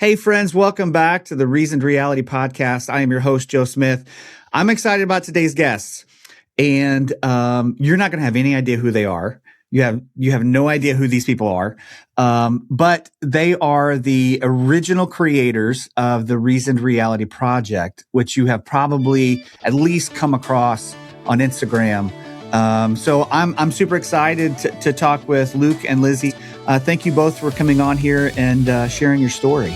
Hey, friends, welcome back to the Reasoned Reality Podcast. I am your host, Joe Smith. I'm excited about today's guests, and you're not going to have any idea who they are. You have no idea who these people are, but they are the original creators of the Reasoned Reality Project, which you have probably at least come across on Instagram. So I'm super excited to talk with Luke and Lizzy. Thank you both for coming on here and sharing your story.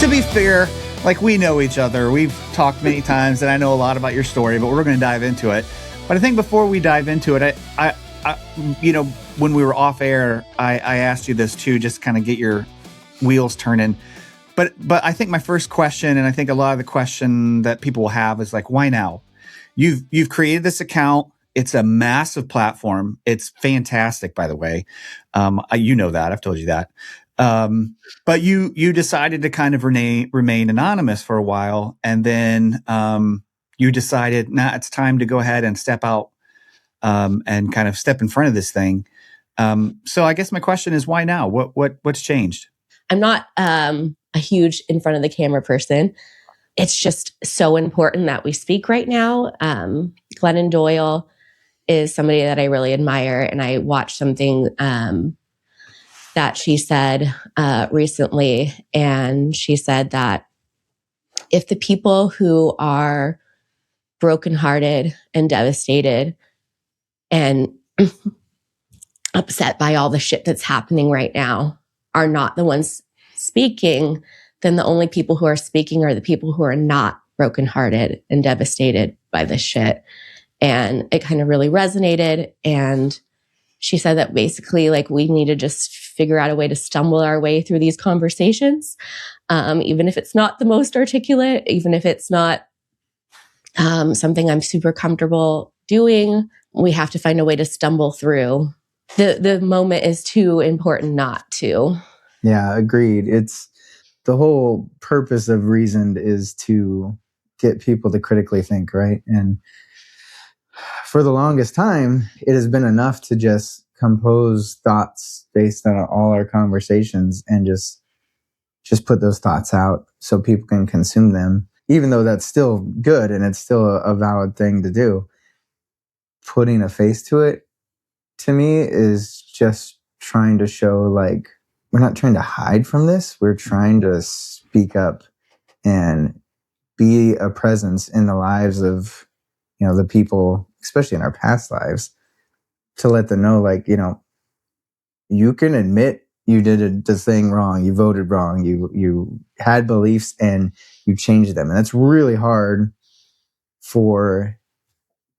To be fair, like, we know each other. We've talked many times, and I know a lot about your story, but we're going to dive into it. But I think before we dive into it, I when we were off air, I asked you this too, just kind of get your wheels turning. But I think my first question, and I think a lot of the question that people will have, is like, why now? You've created this account. It's a massive platform. It's fantastic, by the way. You know that. I've told you that. But you decided to kind of remain anonymous for a while, and then you decided, it's time to go ahead and step out and kind of step in front of this thing. So I guess my question is, why now? What's changed? I'm not a huge in front of the camera person. It's just so important that we speak right now. Glennon Doyle is somebody that I really admire, and I watched something that she said recently, and she said that if the people who are brokenhearted and devastated and upset by all the shit that's happening right now are not the ones speaking, then the only people who are speaking are the people who are not brokenhearted and devastated by this shit. And it kind of really resonated. And she said that basically, like, we need to just figure out a way to stumble our way through these conversations, even if it's not the most articulate, even if it's not something I'm super comfortable doing. We have to find a way to stumble through. The moment is too important not to. Yeah, agreed. It's the whole purpose of Reasoned is to get people to critically think, right? And for the longest time, it has been enough to just compose thoughts based on all our conversations and just put those thoughts out so people can consume them, even though that's still good and it's still a valid thing to do. Putting a face to it, to me, is just trying to show, like, we're not trying to hide from this. We're trying to speak up and be a presence in the lives of, the people, especially in our past lives, to let them know, like, you can admit you did the thing wrong. You voted wrong. You had beliefs and you changed them. And that's really hard for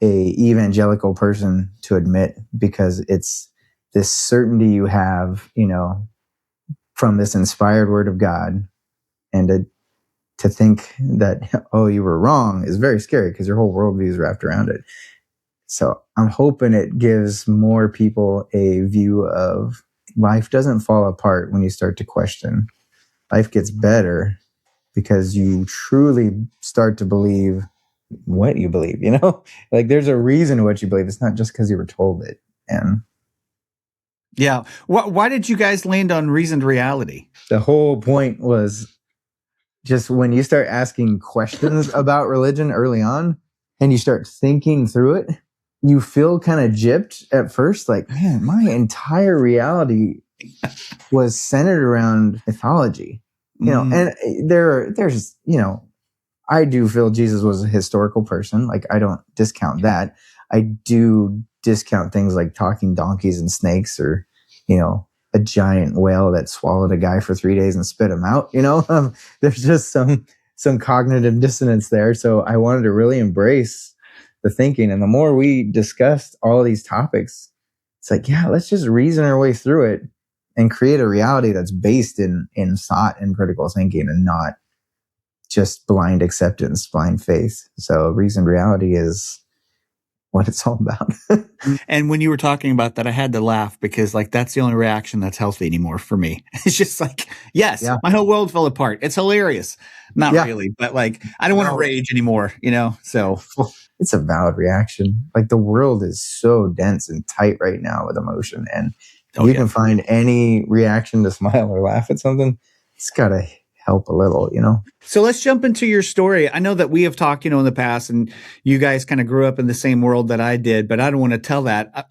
a evangelical person to admit, because it's this certainty you have, from this inspired word of God, and to think that, you were wrong, is very scary, because your whole worldview is wrapped around it. So I'm hoping it gives more people a view of life doesn't fall apart when you start to question. Life gets better because you truly start to believe what you believe, like, there's a reason to what you believe. It's not just because you were told it. And yeah. Why did you guys land on Reasoned Reality? The whole point was just when you start asking questions about religion early on and you start thinking through it, you feel kind of gypped at first. Like, man, my entire reality was centered around mythology, and there's, I do feel Jesus was a historical person. Like, I don't discount that. I do discount things like talking donkeys and snakes, or, a giant whale that swallowed a guy for 3 days and spit him out. There's just some cognitive dissonance there. So I wanted to really embrace the thinking. And the more we discussed all of these topics, it's like, yeah, let's just reason our way through it and create a reality that's based in thought and critical thinking, and not just blind acceptance, blind faith. So Reasoned Reality is what it's all about. And when you were talking about that, I had to laugh because like that's the only reaction that's healthy anymore for me. It's just like, yes, Yeah. my whole world fell apart. It's hilarious. Not really, but like I don't want to rage anymore, so it's a valid reaction. Like the world is so dense and tight right now with emotion, and you can find any reaction to smile or laugh at something. It's got to help a little, So let's jump into your story. I know that we have talked, in the past, and you guys kind of grew up in the same world that I did, but I don't want to tell that.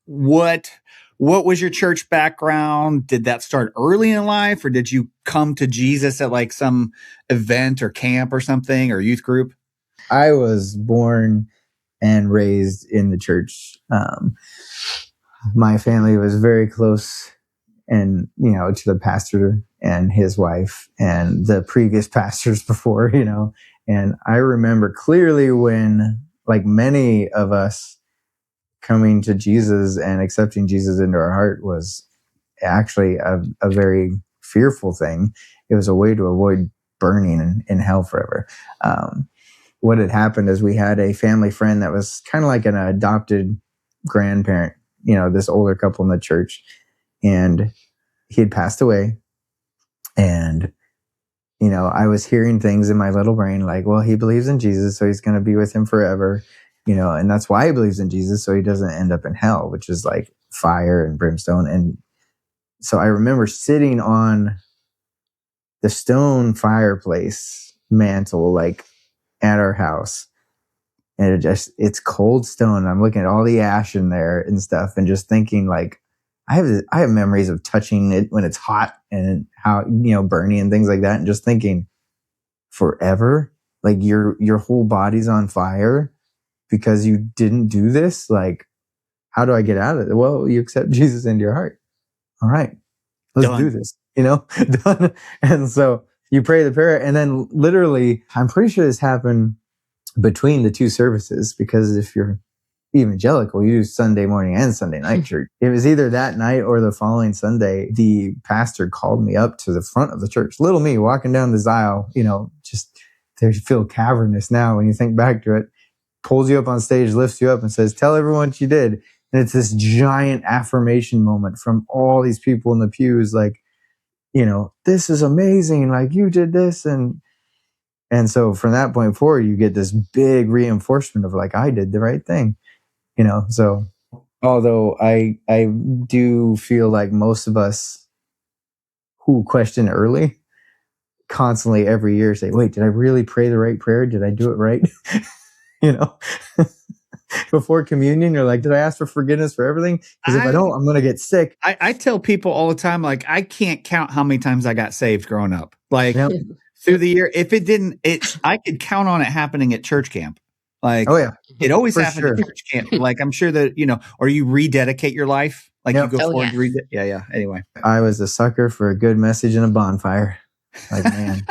What was your church background? Did that start early in life, or did you come to Jesus at like some event or camp or something or youth group? I was born and raised in the church. My family was very close and, to the pastor and his wife and the previous pastors before, and I remember clearly when, like many of us, coming to Jesus and accepting Jesus into our heart was actually a very fearful thing. It was a way to avoid burning in hell forever. What had happened is we had a family friend that was kind of like an adopted grandparent, this older couple in the church, and he had passed away. And, I was hearing things in my little brain like, well, he believes in Jesus, so he's going to be with him forever, and that's why he believes in Jesus, so he doesn't end up in hell, which is like fire and brimstone. And so I remember sitting on the stone fireplace mantle, like at our house, and it's cold stone. I'm looking at all the ash in there and stuff, and just thinking like, I have memories of touching it when it's hot and how, burning and things like that. And just thinking forever, like your whole body's on fire because you didn't do this. Like, how do I get out of it? Well, you accept Jesus into your heart. All right, let's do this, done. And so you pray the prayer, and then literally, I'm pretty sure this happened between the two services, because if you're evangelical, you do Sunday morning and Sunday night church. It was either that night or the following Sunday, the pastor called me up to the front of the church. Little me walking down this aisle, just they feel cavernous now when you think back to it. Pulls you up on stage, lifts you up, and says, "Tell everyone what you did." And it's this giant affirmation moment from all these people in the pews, like, this is amazing. Like, you did this. And so from that point forward, you get this big reinforcement of like, I did the right thing. So although I do feel like most of us who question early constantly every year say, wait, did I really pray the right prayer? Did I do it right? Before communion, you're like, did I ask for forgiveness for everything? Because if I don't, I'm going to get sick. I tell people all the time, like, I can't count how many times I got saved growing up. Like through the year, if I could count on it happening at church camp. Like, oh yeah, it always happened at church camp. Like, I'm sure that, or you rededicate your life. Like you go forward. Yeah. Anyway, I was a sucker for a good message and a bonfire. Like, man,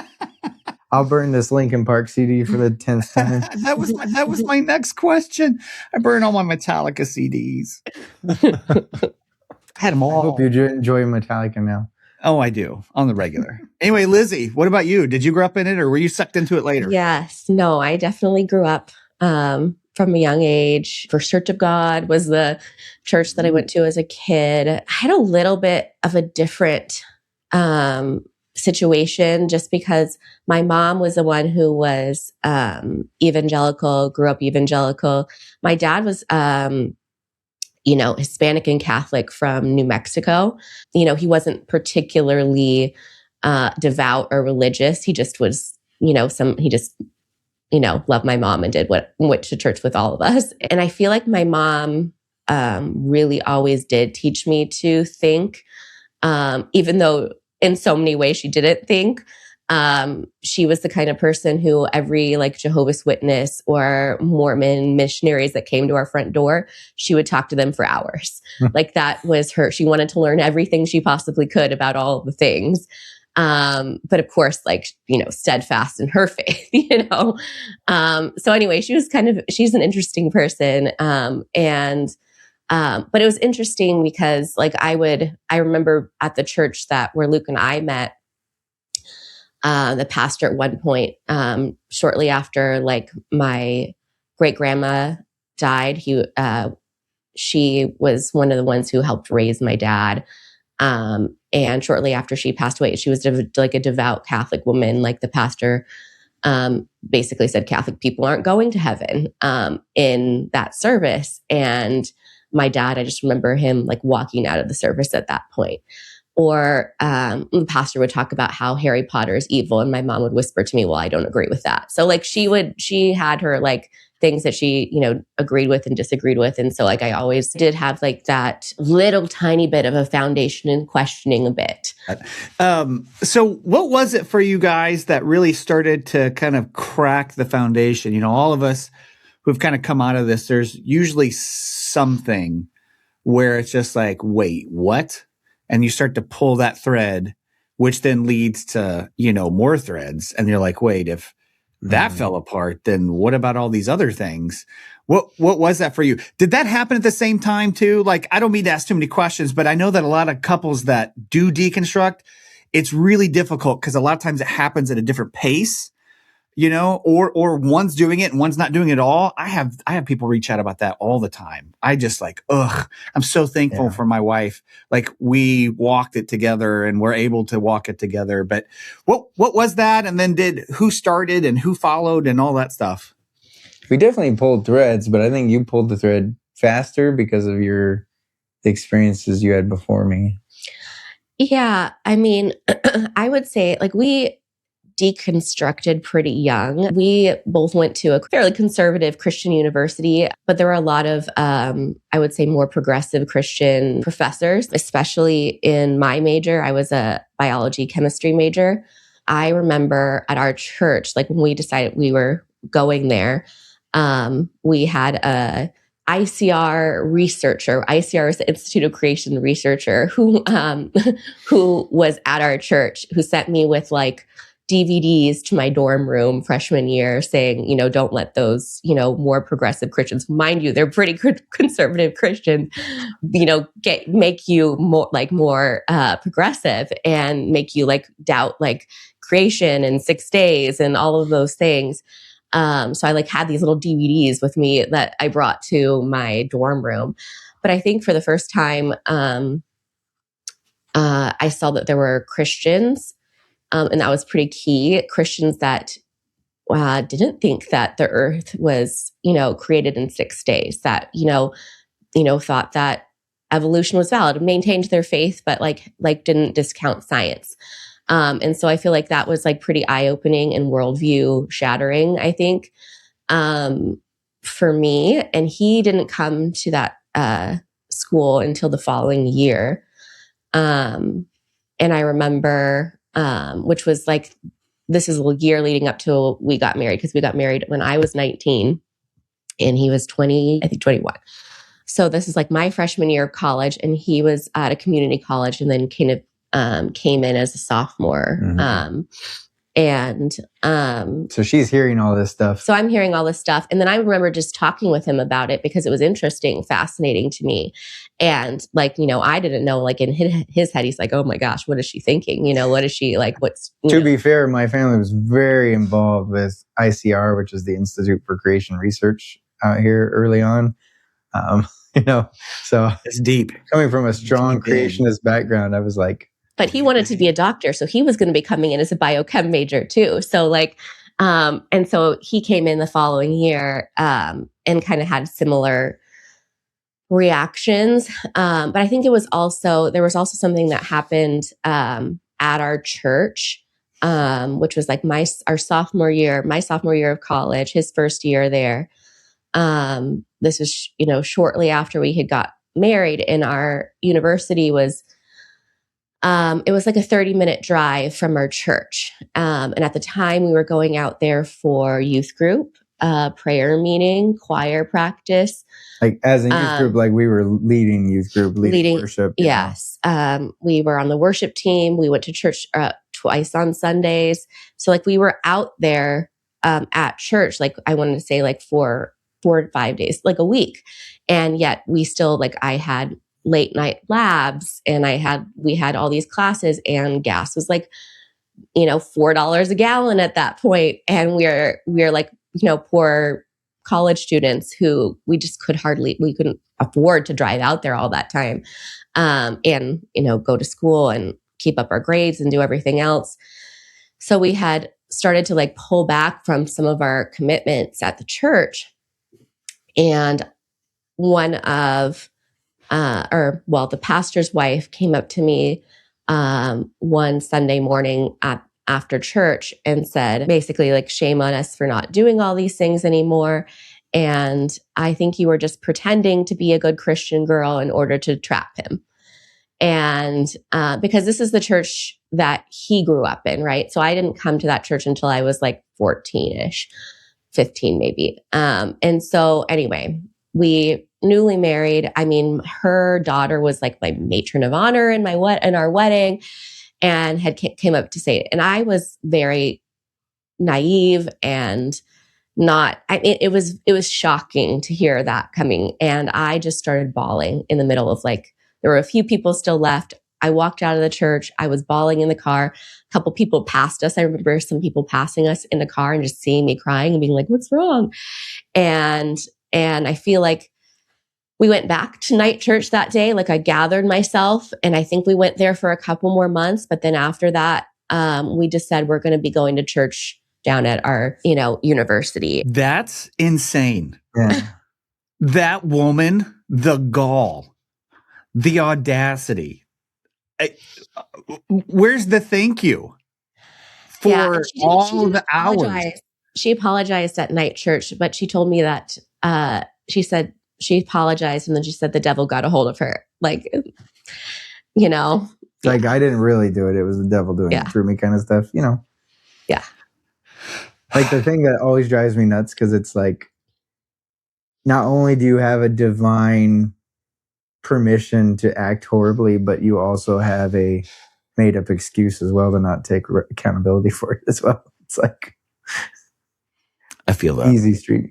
I'll burn this Linkin Park CD for the 10th time. That was my next question. I burn all my Metallica CDs. I had them all. I hope you enjoy Metallica now. Oh, I do, on the regular. Anyway, Lizzy, what about you? Did you grow up in it, or were you sucked into it later? Yes. No, I definitely grew up from a young age. First Church of God was the church that I went to as a kid. I had a little bit of a different situation, just because my mom was the one who was evangelical, grew up evangelical. My dad was Hispanic and Catholic from New Mexico. He wasn't particularly devout or religious. He just was, loved my mom and went to church with all of us. And I feel like my mom really always did teach me to think, even though in so many ways she didn't think. She was the kind of person who every Jehovah's Witness or Mormon missionaries that came to our front door, she would talk to them for hours. Like, that was her. She wanted to learn everything she possibly could about all of the things. But of course, steadfast in her faith, So anyway, she's an interesting person. But it was interesting because I remember at the church where Luke and I met, the pastor at one point, shortly after my great grandma died, she was one of the ones who helped raise my dad. And shortly after she passed away, she was like a devout Catholic woman. Like the pastor basically said Catholic people aren't going to heaven in that service. And my dad, I just remember him like walking out of the service at that point. Or the pastor would talk about how Harry Potter is evil, and my mom would whisper to me, well, I don't agree with that. So like she had her like things that she, agreed with and disagreed with. And so like I always did have like that little tiny bit of a foundation in questioning a bit. So what was it for you guys that really started to kind of crack the foundation? All of us who've kind of come out of this, there's usually something where it's just like, wait, what? And you start to pull that thread, which then leads to, more threads. And you're like, wait, if that fell apart, then what about all these other things? What was that for you? Did that happen at the same time too? Like, I don't mean to ask too many questions, but I know that a lot of couples that do deconstruct, it's really difficult because a lot of times it happens at a different pace, or one's doing it and one's not doing it at all. I have people reach out about that all the time. I just like, I'm so thankful for my wife. Like we walked it together and we're able to walk it together. But what was that? And then who started and who followed and all that stuff? We definitely pulled threads, but I think you pulled the thread faster because of the experiences you had before me. Yeah. I mean, I would say like we deconstructed pretty young. We both went to a fairly conservative Christian university, but there were a lot of, I would say, more progressive Christian professors, especially in my major. I was a biology chemistry major. I remember at our church, like when we decided we were going there, we had a ICR researcher. ICR is the Institute of Creation researcher who was at our church, who sent me with like DVDs to my dorm room freshman year saying, don't let those, more progressive Christians, mind you, they're pretty conservative Christians, make you more progressive and make you like doubt like creation and 6 days and all of those things. So I like had these little DVDs with me that I brought to my dorm room. But I think for the first time, I saw that there were Christians, and that was pretty key. Christians that didn't think that the earth was, created in 6 days, that, thought that evolution was valid, maintained their faith, but like didn't discount science. And so I feel like that was like pretty eye-opening and worldview shattering, I think, for me. And he didn't come to that school until the following year. And I remember, which was like, this is a year leading up to we got married, because we got married when I was 19 and he was 20, I think 21. So this is like my freshman year of college, and he was at a community college and then kind of came in as a sophomore. So she's hearing all this stuff. So I'm hearing all this stuff. And then I remember just talking with him about it because it was interesting, fascinating to me. And like, I didn't know, like in his head, he's like, oh my gosh, what is she thinking? What is she like? To be fair, my family was very involved with ICR, which is the Institute for Creation Research out here early on. So it's deep. Coming from a strong creationist background, I was like, but he wanted to be a doctor. So he was going to be coming in as a biochem major too. So like, and so he came in the following year, and kind of had similar reactions. But I think there was also something that happened, at our church, which was like our sophomore year of college, his first year there. This was, shortly after we had got married, and our university was, it was like a 30-minute drive from our church. And at the time we were going out there for youth group, prayer meeting, choir practice. Like as a youth group, like we were leading youth group, leading worship. Yes. We were on the worship team. We went to church twice on Sundays. So like we were out there at church, like I wanted to say like 4 to 5 days, like a week. And yet we still, like I had late night labs, and we had all these classes, and gas was like, $4 a gallon at that point. And we're like, poor college students who we couldn't afford to drive out there all that time, and, go to school and keep up our grades and do everything else. So we had started to like pull back from some of our commitments at the church. And one of, the pastor's wife came up to me one Sunday morning after church and said, basically, like, shame on us for not doing all these things anymore. And I think you were just pretending to be a good Christian girl in order to trap him. And because this is the church that he grew up in, right? So I didn't come to that church until I was like 14-ish, 15 maybe. And so anyway, we newly married. I mean, her daughter was like my matron of honor in our wedding, and came up to say it. And I was very naive and it was shocking to hear that coming. And I just started bawling in the middle of, like, there were a few people still left. I walked out of the church. I was bawling in the car. A couple people passed us. I remember some people passing us in the car and just seeing me crying and being like, what's wrong? And I feel like we went back to night church that day. Like, I gathered myself, and I think we went there for a couple more months. But then after that, we just said we're going to be going to church down at our, university. That's insane. Yeah. That woman, the gall, the audacity. Where's the thank you for all the hours? She apologized at night church, but she told me that she said she apologized, and then she said the devil got a hold of her. Like, Like, I didn't really do it. It was the devil doing it through me, kind of stuff, Yeah. Like, the thing that always drives me nuts, because it's like, not only do you have a divine permission to act horribly, but you also have a made up excuse as well to not take accountability for it as well. It's like, I feel that. Easy street,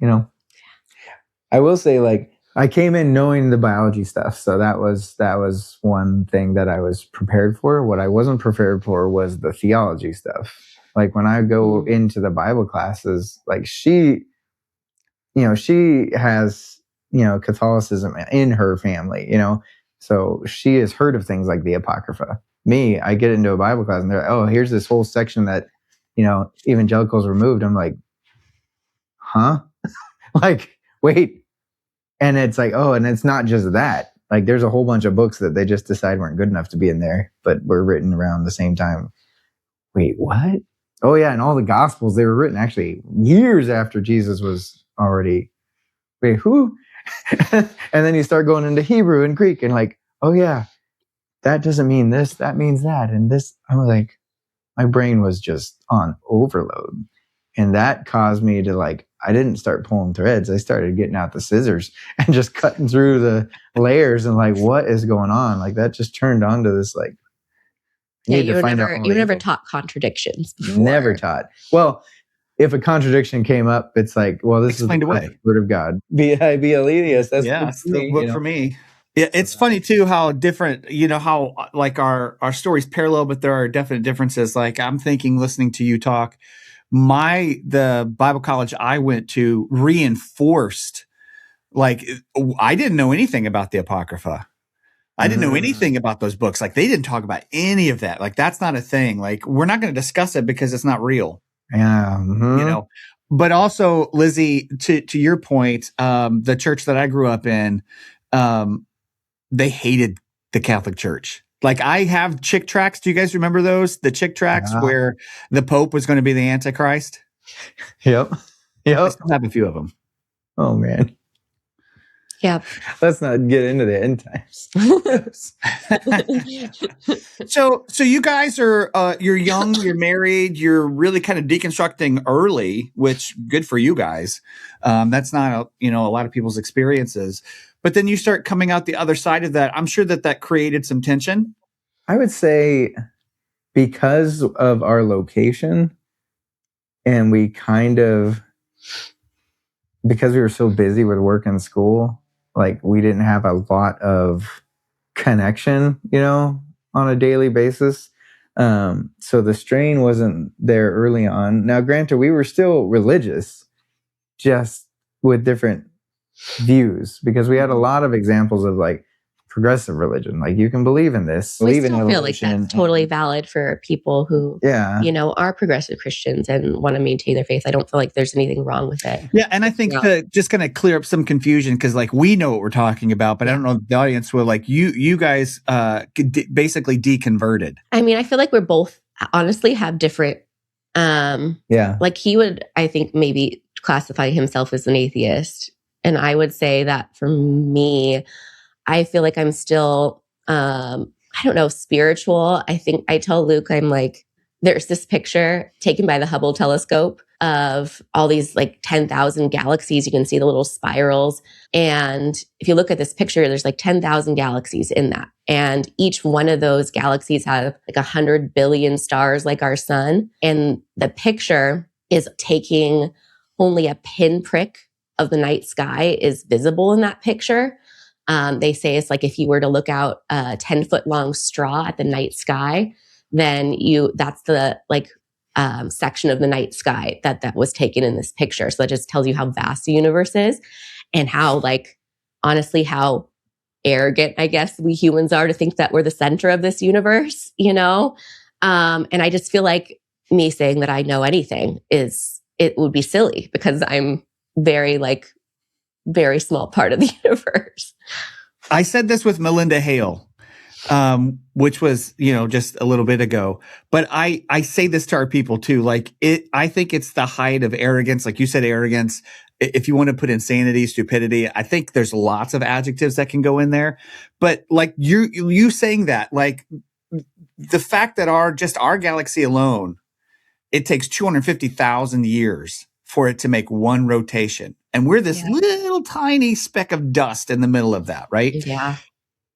I will say, like, I came in knowing the biology stuff, so that was one thing that I was prepared for. What I wasn't prepared for was the theology stuff. Like, when I go into the Bible classes, like, she has, Catholicism in her family, so she has heard of things like the Apocrypha. Me, I get into a Bible class and they're like, oh, here's this whole section that, evangelicals removed. I'm like, huh? Like, wait. And it's like, oh, and it's not just that. Like, there's a whole bunch of books that they just decide weren't good enough to be in there, but were written around the same time. Wait, what? Oh, yeah, and all the Gospels, they were written actually years after Jesus was already. Wait, who? And then you start going into Hebrew and Greek, and like, oh, yeah, that doesn't mean this, that means that. And this, I'm like, my brain was just on overload. And that caused me to, like, I didn't start pulling threads. I started getting out the scissors and just cutting through the layers and, like, what is going on? Like, that just turned on to this, like, you never taught contradictions before. Never taught. Well, if a contradiction came up, it's like, well, this is the word of God. B-I-B-L-E-S. That's the book for me. Yeah, it's funny too how different, how like our stories parallel, but there are definite differences. Like, I'm thinking, listening to you talk, the Bible college I went to reinforced, like, I didn't know anything about the Apocrypha. I didn't know anything about those books. Like, they didn't talk about any of that. Like, that's not a thing. Like, we're not going to discuss it because it's not real. Yeah. But also, Lizzy, to your point, the church that I grew up in, they hated the Catholic Church. Like, I have chick tracts. Do you guys remember those? The chick tracts where the Pope was going to be the Antichrist? Yep. I still have a few of them. Oh, man. Yeah. Let's not get into the end times. So you guys are, you're young, you're married, you're really kind of deconstructing early, which good for you guys. That's not, a lot of people's experiences. But then you start coming out the other side of that. I'm sure that created some tension. I would say because of our location, and because we were so busy with work and school, like, we didn't have a lot of connection, on a daily basis. So the strain wasn't there early on. Now, granted, we were still religious, just with different views, because we had a lot of examples of like progressive religion. Like you can believe in this, We believe in still feel like evolution. that's totally valid for people who, Yeah. are progressive Christians and want to maintain their faith. I don't feel like there's anything wrong with it. Yeah, and I think to just kind of clear up some confusion, because like we know what we're talking about, but I don't know if the audience will. Like you guys basically deconverted. I mean, I feel like we're both honestly have different. Like he would, I think, maybe classify himself as an atheist, and I would say that for me, I feel like I'm still, I don't know, spiritual. I think I tell Luke, I'm like, there's this picture taken by the Hubble telescope of all these like 10,000 galaxies. You can see the little spirals. And if you look at this picture, there's like 10,000 galaxies in that. And each one of those galaxies have like 100 billion stars like our sun. And the picture is taking only a pinprick of the night sky is visible in that picture. They say it's like if you were to look out a 10-foot long straw at the night sky, then that's the like section of the night sky that was taken in this picture. So that just tells you how vast the universe is and how like honestly how arrogant I guess we humans are to think that we're the center of this universe, And I just feel like me saying that I know anything it would be silly because I'm very small part of the universe. I said this with Melinda Hale, which was, just a little bit ago, but I say this to our people too. Like I think it's the height of arrogance. Like you said, arrogance. If you want to put insanity, stupidity, I think there's lots of adjectives that can go in there. But like you saying that, like the fact that our galaxy alone, it takes 250,000 years for it to make one rotation. And we're this little tiny speck of dust in the middle of that, right? Yeah.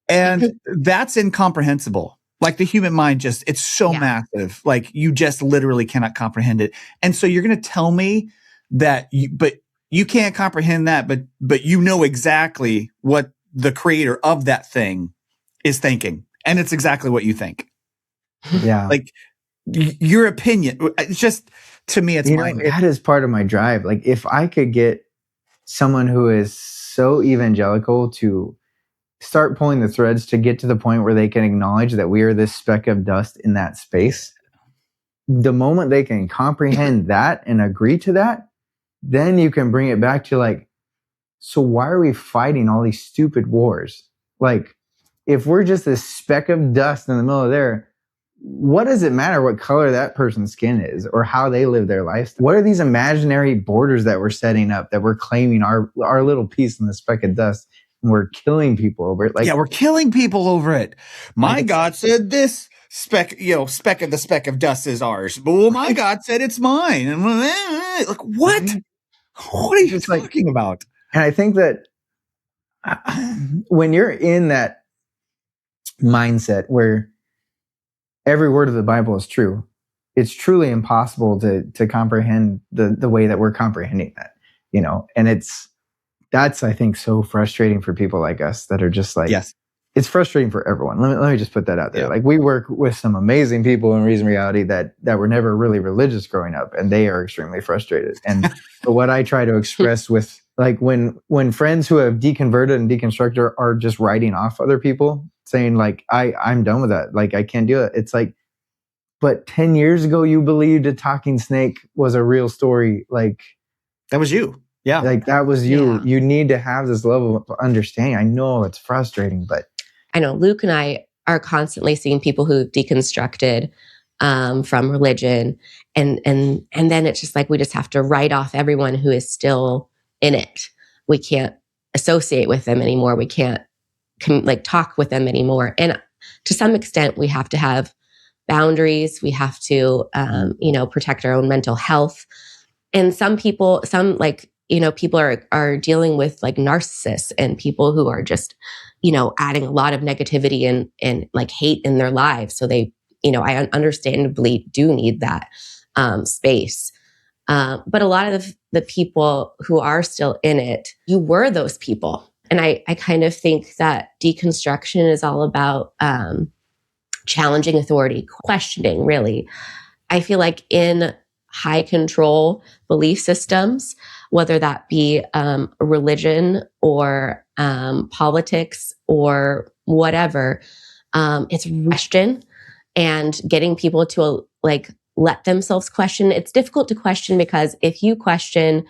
And that's incomprehensible. Like the human mind it's so massive. Like you just literally cannot comprehend it. And so you're going to tell me that you can't comprehend that, but you know exactly what the creator of that thing is thinking. And it's exactly what you think. Yeah. Like your opinion, it's just, to me, it's mine. That is part of my drive. Like if I could get someone who is so evangelical to start pulling the threads to get to the point where they can acknowledge that we are this speck of dust in that space, the moment they can comprehend that and agree to that, then you can bring it back to like, so why are we fighting all these stupid wars? Like, if we're just this speck of dust in the middle of there, what does it matter what color that person's skin is or how they live their life? What are these imaginary borders that we're setting up that we're claiming our little piece in the speck of dust, and we're killing people over it? Like, we're killing people over it. My God said this speck of the speck of dust is ours. But well, my God said it's mine. And like, what? What are you talking about? And I think that when you're in that mindset where every word of the Bible is true, it's truly impossible to comprehend the way that we're comprehending that, and that's, I think, so frustrating for people like us that are just like, it's frustrating for everyone. Let me just put that out there. Yeah. Like we work with some amazing people in Reason Reality that were never really religious growing up, and they are extremely frustrated. And what I try to express with like when friends who have deconverted and deconstructed are just writing off other people, saying like, I'm done with that. Like I can't do it. It's like, but 10 years ago you believed a talking snake was a real story. Like that was you. Yeah. Like that was you. Yeah. You need to have this level of understanding. I know it's frustrating, but I know Luke and I are constantly seeing people who've deconstructed from religion. And then it's just like, we just have to write off everyone who is still in it. We can't associate with them anymore. We can't talk with them anymore. And to some extent, we have to have boundaries. We have to, protect our own mental health. And some people, people are dealing with like narcissists and people who are just, adding a lot of negativity and like hate in their lives. So they, I understandably do need that space. But a lot of the people who are still in it, you were those people. And I kind of think that deconstruction is all about challenging authority, questioning, really. I feel like in high control belief systems, whether that be religion or politics or whatever. It's question and getting people to like let themselves question. It's difficult to question because if you question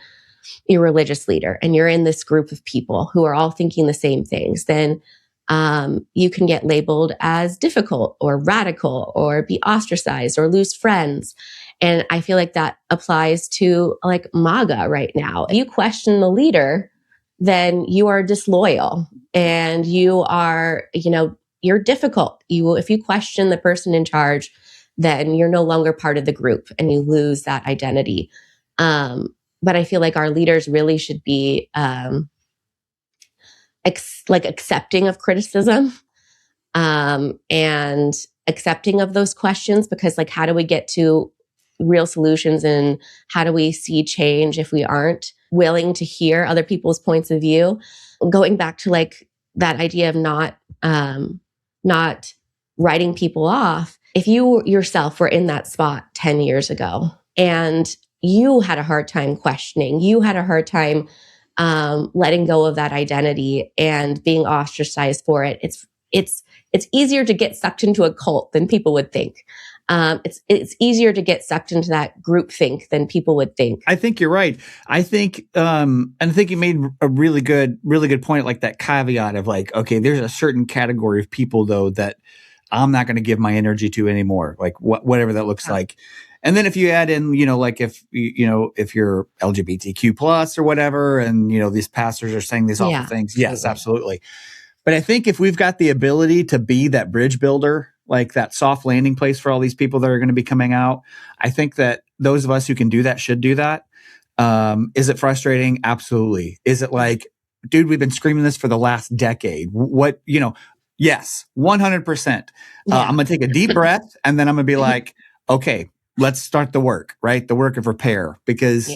your religious leader and you're in this group of people who are all thinking the same things, then you can get labeled as difficult or radical or be ostracized or lose friends. And I feel like that applies to like MAGA right now. If you question the leader, then you are disloyal and you are, you're difficult. If you question the person in charge, then you're no longer part of the group and you lose that identity. But I feel like our leaders really should be accepting of criticism and accepting of those questions, because like, how do we get to real solutions and how do we see change if we aren't willing to hear other people's points of view? Going back to like that idea of not writing people off. If you yourself were in that spot 10 years ago and you had a hard time questioning, you had a hard time letting go of that identity and being ostracized for it, it's easier to get sucked into a cult than people would think. It's easier to get sucked into that group think than people would think. I think you're right. I think, and I think you made a really good point, like that caveat of like, okay, there's a certain category of people though that I'm not going to give my energy to anymore, like whatever that looks like. And then if you add in, like if you're LGBTQ plus or whatever, and these pastors are saying these awful things, yes, absolutely. But I think if we've got the ability to be that bridge builder, like that soft landing place for all these people that are going to be coming out, I think that those of us who can do that should do that. Is it frustrating? Absolutely. Is it like, dude, we've been screaming this for the last decade? Yes, 100%. I'm going to take a deep breath and then I'm going to be like, okay, let's start the work, right? The work of repair, because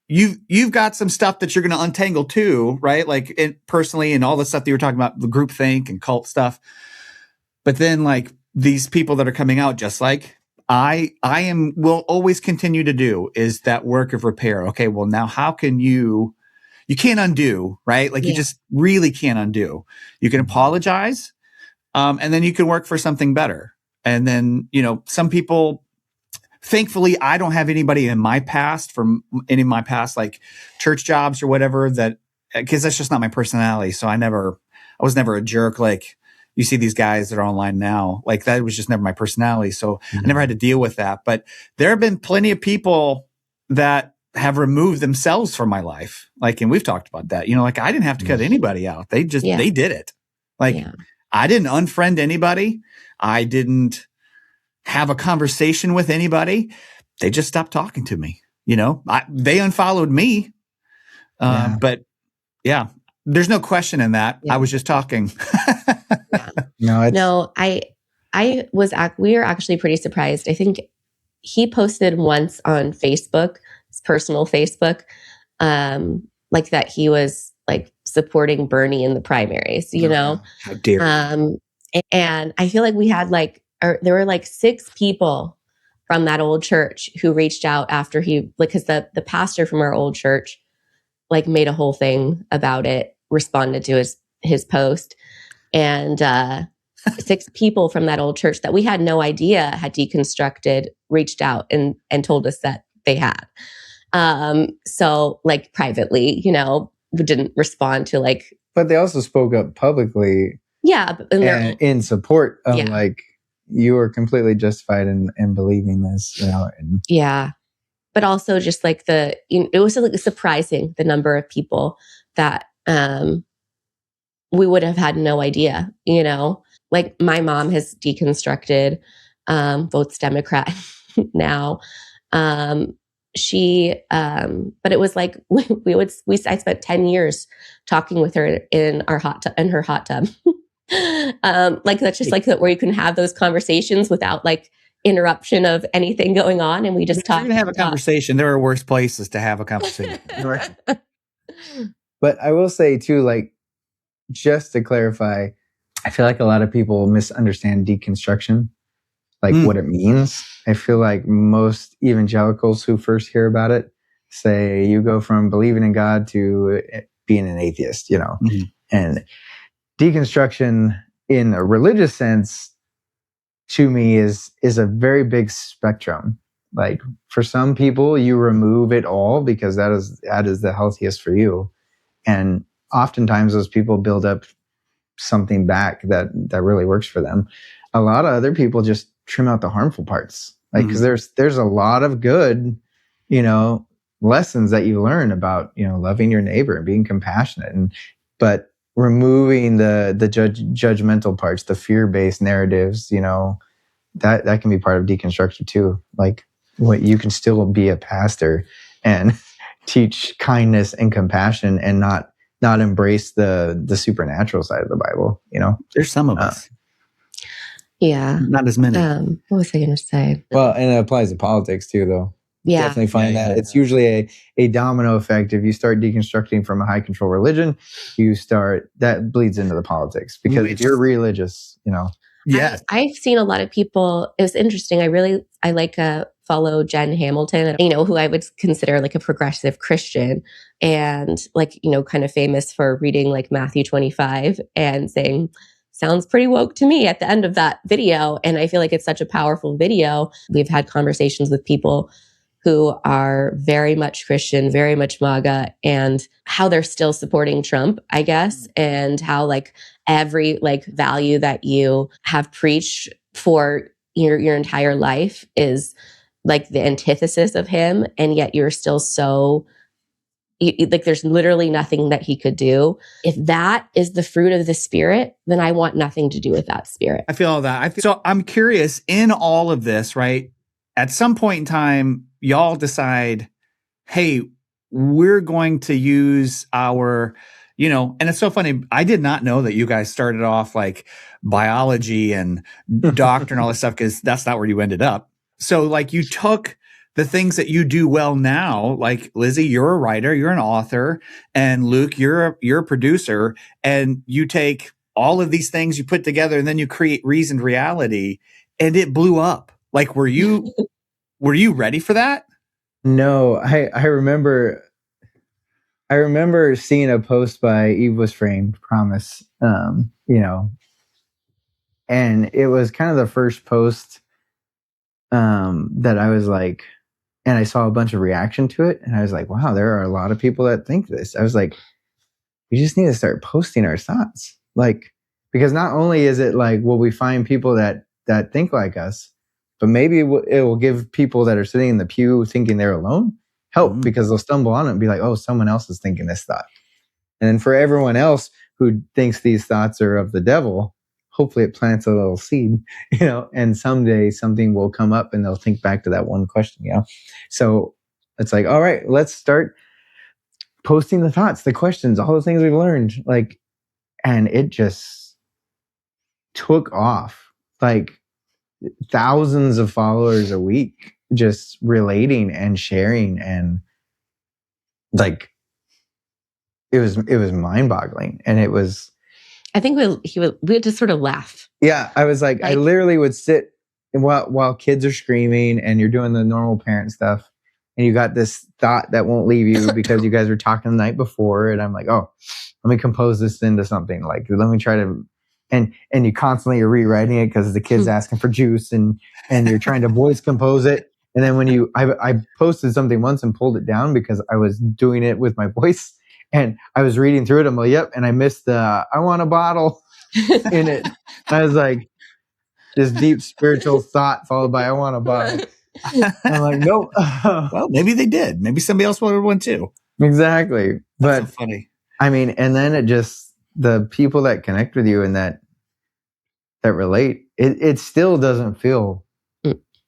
you've got some stuff that you're going to untangle too, right? Like personally, and all the stuff that you were talking about, the groupthink and cult stuff. But then like these people that are coming out, just like will always continue to do, is that work of repair. Okay, well now how can you can't undo, right? Like you just really can't undo. You can apologize, and then you can work for something better. And then, some people, thankfully, I don't have anybody in my past, from any of my past, like church jobs or whatever, because that's just not my personality. So I was never a jerk. Like you see these guys that are online now, like that was just never my personality. So I never had to deal with that. But there have been plenty of people that have removed themselves from my life. Like, and we've talked about that, like I didn't have to cut anybody out. They just, they did it. Like I didn't unfriend anybody. I didn't have a conversation with anybody. They just stopped talking to me. They unfollowed me. But there's no question in that. I was just talking. We were actually pretty surprised. I think he posted once on Facebook, his personal Facebook, like that he was like supporting Bernie in the primaries, How dare you. And I feel like we had there were 6 people from that old church who reached out after because the pastor from our old church made a whole thing about it, responded to his post, and 6 people from that old church that we had no idea had deconstructed reached out and told us that they had. So privately, we didn't respond to but they also spoke up publicly. Yeah. And in support of you were completely justified in believing this, And but also just it was surprising the number of people that we would have had no idea, Like my mom has deconstructed, votes Democrat now. But it was I spent 10 years talking with her in her hot tub. That's just where you can have those conversations without interruption of anything going on, and we just talk. You're gonna have a conversation. There are worse places to have a conversation. But I will say too, just to clarify, I feel like a lot of people misunderstand deconstruction, what it means. I feel like most evangelicals who first hear about it say you go from believing in God to being an atheist, Mm-hmm. And deconstruction in a religious sense to me is a very big spectrum. Like for some people, you remove it all because that is the healthiest for you. And oftentimes those people build up something back that really works for them. A lot of other people just trim out the harmful parts. Like, because there's a lot of good, lessons that you learn about, loving your neighbor and being compassionate. But removing the judgmental parts, the fear-based narratives, that can be part of deconstruction too. Like, what you can still be a pastor and teach kindness and compassion and not embrace the supernatural side of the Bible. There's some of us. Yeah. Not as many. What was I going to say? Well, and it applies to politics too, though. Yeah. Definitely find that it's usually a domino effect. If you start deconstructing from a high control religion, that bleeds into the politics, because if you're religious, Yes. I've seen a lot of people. It was interesting. I like follow Jen Hamilton, who I would consider like a progressive Christian, and like, kind of famous for reading like Matthew 25 and saying, sounds pretty woke to me at the end of that video. And I feel like it's such a powerful video. We've had conversations with people who are very much Christian, very much MAGA, and how they're still supporting Trump, I guess, and how like every like value that you have preached for your entire life is like the antithesis of him, and yet you're still so like there's literally nothing that he could do. If that is the fruit of the Spirit, then I want nothing to do with that spirit. I feel all that. So I'm curious, in all of this, right? At some point in time, y'all decide, hey, we're going to use our, and it's so funny. I did not know that you guys started off like biology and doctor and all this stuff, because that's not where you ended up. So like you took the things that you do well now, like Lizzy, you're a writer, you're an author, and Luke, you're a producer, and you take all of these things you put together and then you create reasoned reality, and it blew up. Like, were you ready for that? No, I remember seeing a post by Eve Was Framed, Promise, and it was kind of the first post that I was like, and I saw a bunch of reaction to it, and I was like, wow, there are a lot of people that think this. I was like, we just need to start posting our thoughts, like, because not only is it like, will we find people that think like us, but maybe it will give people that are sitting in the pew thinking they're alone help, because they'll stumble on it and be like, oh, someone else is thinking this thought. And then for everyone else who thinks these thoughts are of the devil, hopefully it plants a little seed, and someday something will come up and they'll think back to that one question, So it's like, all right, let's start posting the thoughts, the questions, all the things we've learned, like, and it just took off, like thousands of followers a week, just relating and sharing, and like, it was mind-boggling, and it was. I think we had to sort of laugh. Yeah, I was like I literally would sit while kids are screaming and you're doing the normal parent stuff, and you got this thought that won't leave you because you guys were talking the night before, and I'm like, oh, let me compose this into something. Like, let me try to, and you constantly are rewriting it because the kid's asking for juice, and you're trying to voice compose it. And then when I posted something once and pulled it down because I was doing it with my voice. And I was reading through it. I'm like, yep. And I missed the I want a bottle in it. I was like, this deep spiritual thought followed by I want a bottle. I'm like, nope. Well, maybe they did. Maybe somebody else wanted one too. Exactly. That's so funny. I mean, and then it just, the people that connect with you and that relate, it still doesn't feel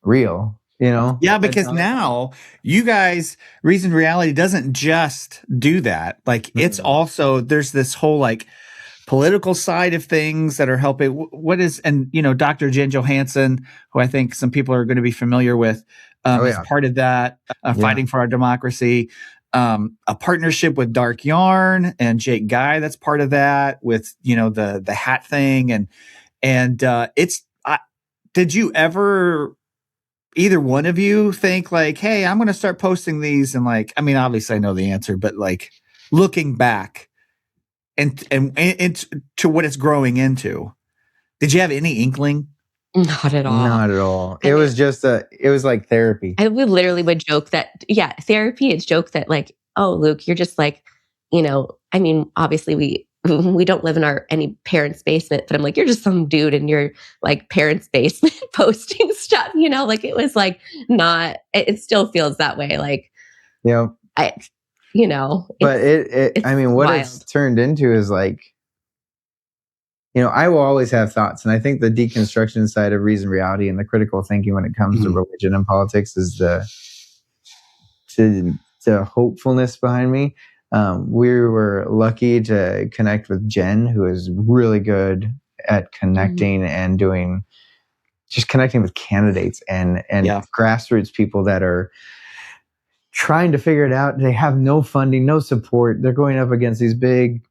real. Yeah, because now you guys, Reasoned Reality doesn't just do that. Like, it's also, there's this whole like political side of things that are helping. What is, and Dr. Jen Johansson, who I think some people are going to be familiar with, is part of that, Fighting for Our Democracy. A partnership with Dark Yarn and Jake Guy, that's part of that, with the hat thing, and it's. Did you ever either one of you think like, hey, I'm going to start posting these, and like, I mean, obviously I know the answer, but like looking back and to what it's growing into, did you have any inkling? Not at all. Not at all. I It mean, was just it was like therapy. I would literally would joke that, yeah, therapy. It's joke that like, oh, Luke, you're just like, I mean, obviously we don't live in any parents' basement, but I'm like, you're just some dude in your like parents' basement posting stuff, like it was like not, it still feels that way. Like, But I mean, what wild. it's turned into is like, I will always have thoughts. And I think the deconstruction side of reason, reality, and the critical thinking when it comes to religion and politics is the hopefulness behind me. We were lucky to connect with Jen, who is really good at connecting and connecting with candidates and grassroots people that are trying to figure it out. They have no funding, no support. They're going up against these big,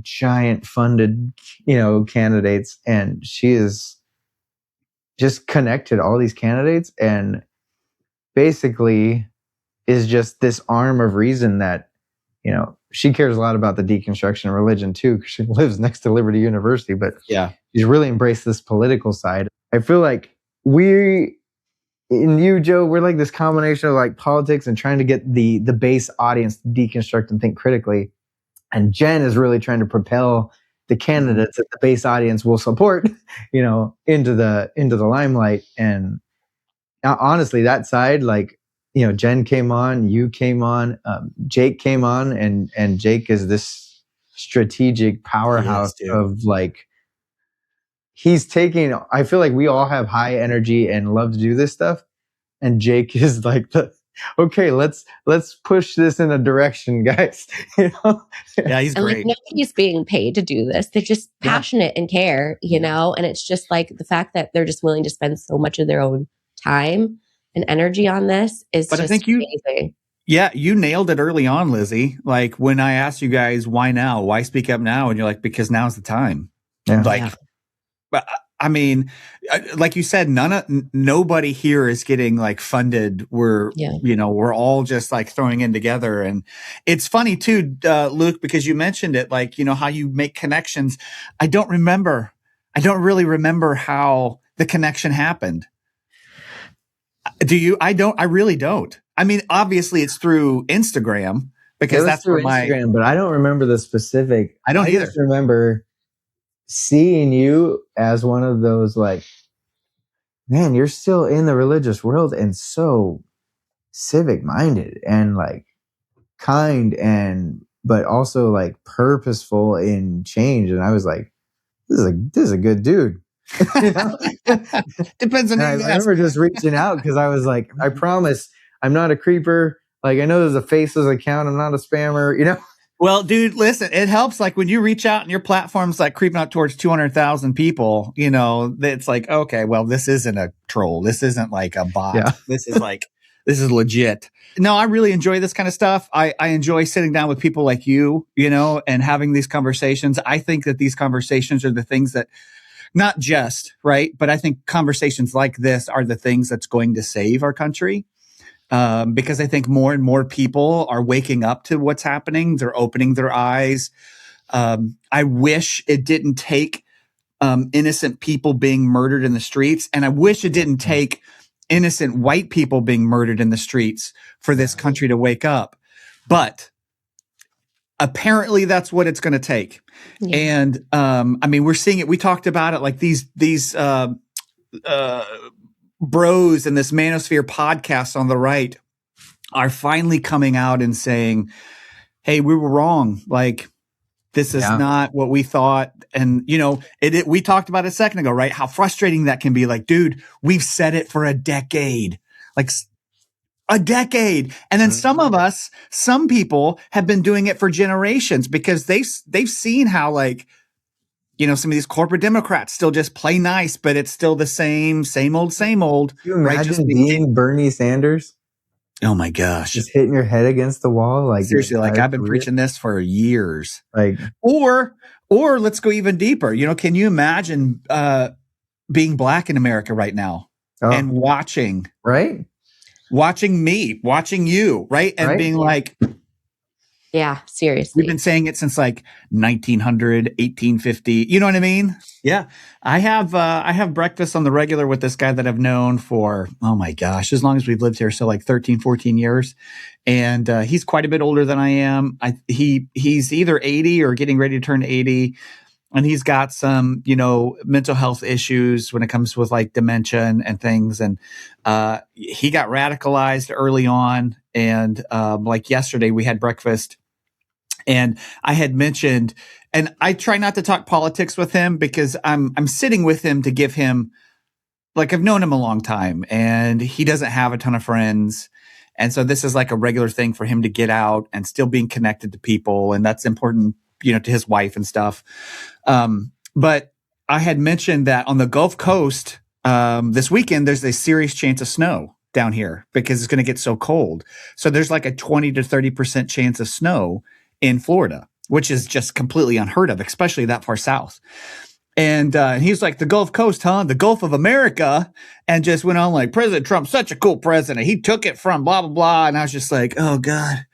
giant funded, candidates. And she is just connected all these candidates and basically is just this arm of reason that, she cares a lot about the deconstruction of religion too, because she lives next to Liberty University, but she's really embraced this political side. I feel like and you, Joe, we're like this combination of like politics and trying to get the base audience to deconstruct and think critically. And Jen is really trying to propel the candidates that the base audience will support, into the limelight. And honestly, that side, like, Jen came on, you came on, Jake came on, and Jake is this strategic powerhouse of like, he's taking, I feel like we all have high energy and love to do this stuff. And Jake is like okay, let's push this in a direction, guys. Yeah, he's great. Like nobody's being paid to do this. They're just passionate and care, and it's just like the fact that they're just willing to spend so much of their own time and energy on this is just amazing. Yeah, you nailed it early on, Lizzy. Like when I asked you guys, why now? Why speak up now? And you're like, because now's the time. Yeah. But I mean, like you said, nobody here is getting like funded. We're all just like throwing in together. And it's funny too, Luke, because you mentioned it, like, how you make connections. I don't really remember how the connection happened. Do you? I really don't. I mean, obviously it's through Instagram because that's through Instagram, but I don't remember the specific. I don't either. Just remember seeing you as one of those like, man, you're still in the religious world and so civic minded and like kind but also like purposeful in change. And I was like, this is a good dude. Depends on. I remember just reaching out because I was like, I promise I'm not a creeper. Like I know there's a faceless account. I'm not a spammer, Well, dude, listen, it helps. Like when you reach out and your platform's like creeping out towards 200,000 people, it's like, okay, well, this isn't a troll. This isn't like a bot. Yeah. This is legit. No, I really enjoy this kind of stuff. I enjoy sitting down with people like you, and having these conversations. I think that these conversations are the things that not just, right, but I think conversations like this are the things that's going to save our country. Because I think more and more people are waking up to what's happening. They're opening their eyes. I wish it didn't take innocent people being murdered in the streets. And I wish it didn't take innocent white people being murdered in the streets for this country to wake up. But apparently that's what it's going to take. Yeah. And I mean, we're seeing it. We talked about it like these bros in this manosphere podcast on the right are finally coming out and saying, hey, we were wrong. Like, this is not what we thought. And, we talked about it a second ago, right? How frustrating that can be. Like, dude, we've said it for a decade. Like, a decade. And then some people have been doing it for generations because they've seen how, like, some of these corporate Democrats still just play nice, but it's still the same old. Can you imagine being Bernie Sanders? Oh my gosh. Just hitting your head against the wall. Like seriously, like I've been preaching this for years. Like, or let's go even deeper. Can you imagine being black in America right now? and watching me, watching you, right? And being like, yeah, seriously. We've been saying it since like 1900, 1850. You know what I mean? Yeah. I have breakfast on the regular with this guy that I've known for, oh my gosh, as long as we've lived here. So like 13, 14 years. And he's quite a bit older than I am. He's either 80 or getting ready to turn 80. And he's got some, mental health issues when it comes with like dementia and things. And he got radicalized early on. And like yesterday, we had breakfast. And I had mentioned, and I try not to talk politics with him because I'm sitting with him to give him, like, I've known him a long time and he doesn't have a ton of friends. And so this is like a regular thing for him to get out and still being connected to people. And that's important, to his wife and stuff. But I had mentioned that on the Gulf Coast, this weekend, there's a serious chance of snow down here because it's going to get so cold. So there's like a 20 to 30% chance of snow in Florida, which is just completely unheard of, especially that far south. And he's like, the Gulf Coast, huh? The Gulf of America. And just went on like, President Trump's such a cool president. He took it from blah, blah, blah. And I was just like, oh, God.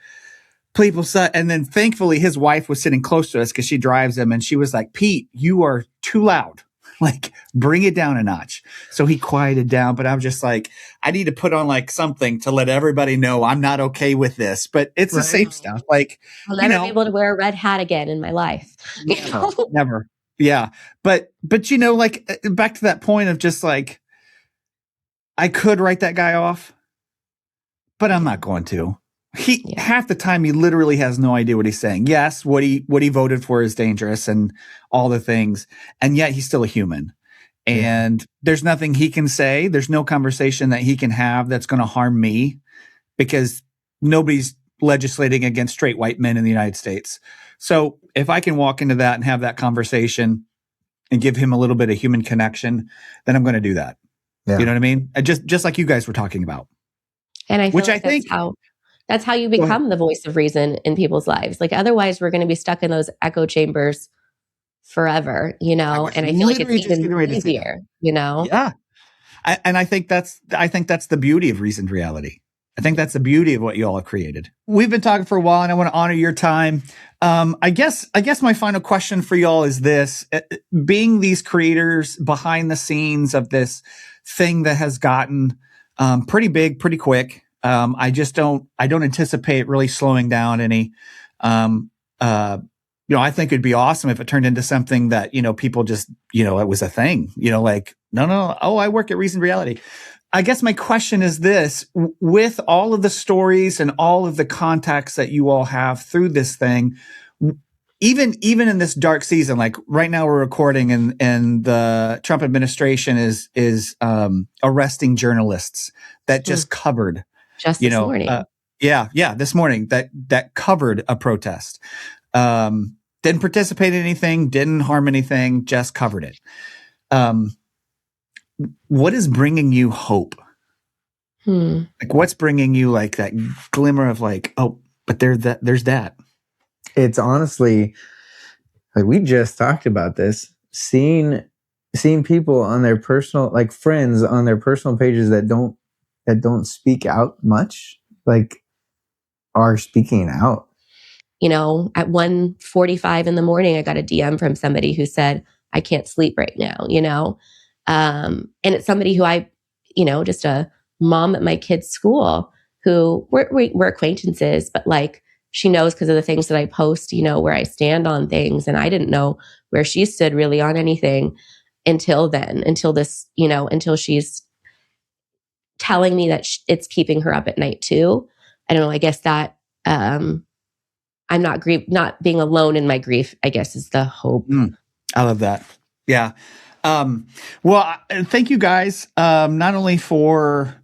People said, and then thankfully his wife was sitting close to us because she drives him. And she was like, Pete, you are too loud. Like, bring it down a notch. So he quieted down, but I'm just like, I need to put on like something to let everybody know I'm not okay with this, but it's the same stuff. Like, I'll never be able to wear a red hat again in my life. Never. Yeah. But, like back to that point of just like, I could write that guy off, but I'm not going to. Half the time he literally has no idea what he's saying. Yes, what he voted for is dangerous and all the things, and yet he's still a human. And there's nothing he can say. There's no conversation that he can have that's going to harm me because nobody's legislating against straight white men in the United States. So if I can walk into that and have that conversation and give him a little bit of human connection, then I'm going to do that. Yeah. You know what I mean? Just like you guys were talking about. And I feel like that's how you become the voice of reason in people's lives. Like otherwise we're going to be stuck in those echo chambers forever, and I feel like it's even easier, Yeah. I think that's the beauty of reasoned reality. I think that's the beauty of what you all have created. We've been talking for a while and I want to honor your time. I guess my final question for y'all is this: being these creators behind the scenes of this thing that has gotten pretty big, pretty quick. I don't anticipate really slowing down any. I think it'd be awesome if it turned into something that, people just, it was a thing, like, no. Oh, I work at Reasoned Reality. I guess my question is this: with all of the stories and all of the contacts that you all have through this thing, even in this dark season, like right now we're recording and the Trump administration is arresting journalists that just covered. Just this morning. This morning that covered a protest. Didn't participate in anything, didn't harm anything, just covered it. What is bringing you hope? Like what's bringing you like that glimmer of like, oh, but there's that. It's honestly, like we just talked about this, seeing people on their personal, like friends on their personal pages that don't speak out much, like are speaking out. At 1:45 in the morning, I got a DM from somebody who said, I can't sleep right now, and it's somebody who I, just a mom at my kid's school who we're acquaintances, but like she knows because of the things that I post, where I stand on things. And I didn't know where she stood really on anything until she's telling me that it's keeping her up at night too. I don't know. I guess that I'm not being alone in my grief, I guess, is the hope. I love that. Yeah. Well, thank you guys. Not only for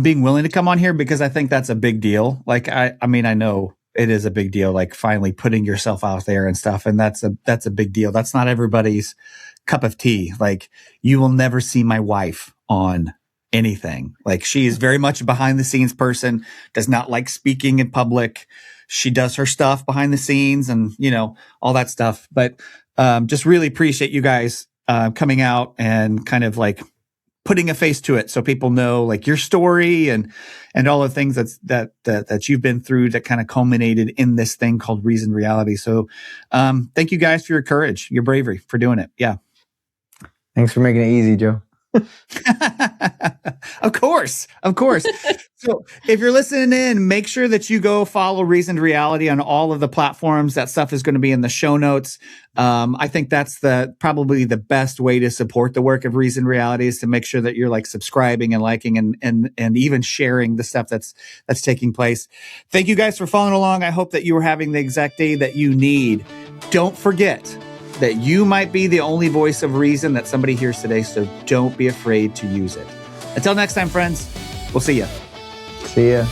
being willing to come on here, because I think that's a big deal. Like, I mean, I know it is a big deal, like finally putting yourself out there and stuff. And that's a big deal. That's not everybody's cup of tea. Like, you will never see my wife on anything. Like, she is very much a behind the scenes person, does not like speaking in public. She does her stuff behind the scenes and, all that stuff. But just really appreciate you guys coming out and kind of like putting a face to it so people know like your story and all the things that you've been through that kind of culminated in this thing called Reasoned Reality. So thank you guys for your courage, your bravery for doing it. Yeah. Thanks for making it easy, Joe. Of course. So if you're listening in, make sure that you go follow Reasoned Reality on all of the platforms. That stuff is going to be in the show notes. I think that's probably the best way to support the work of Reasoned Reality is to make sure that you're like subscribing and liking and even sharing the stuff that's taking place. Thank you guys for following along. I hope that you are having the exact day that you need. Don't forget that you might be the only voice of reason that somebody hears today, so don't be afraid to use it. Until next time, friends, we'll see you. See ya.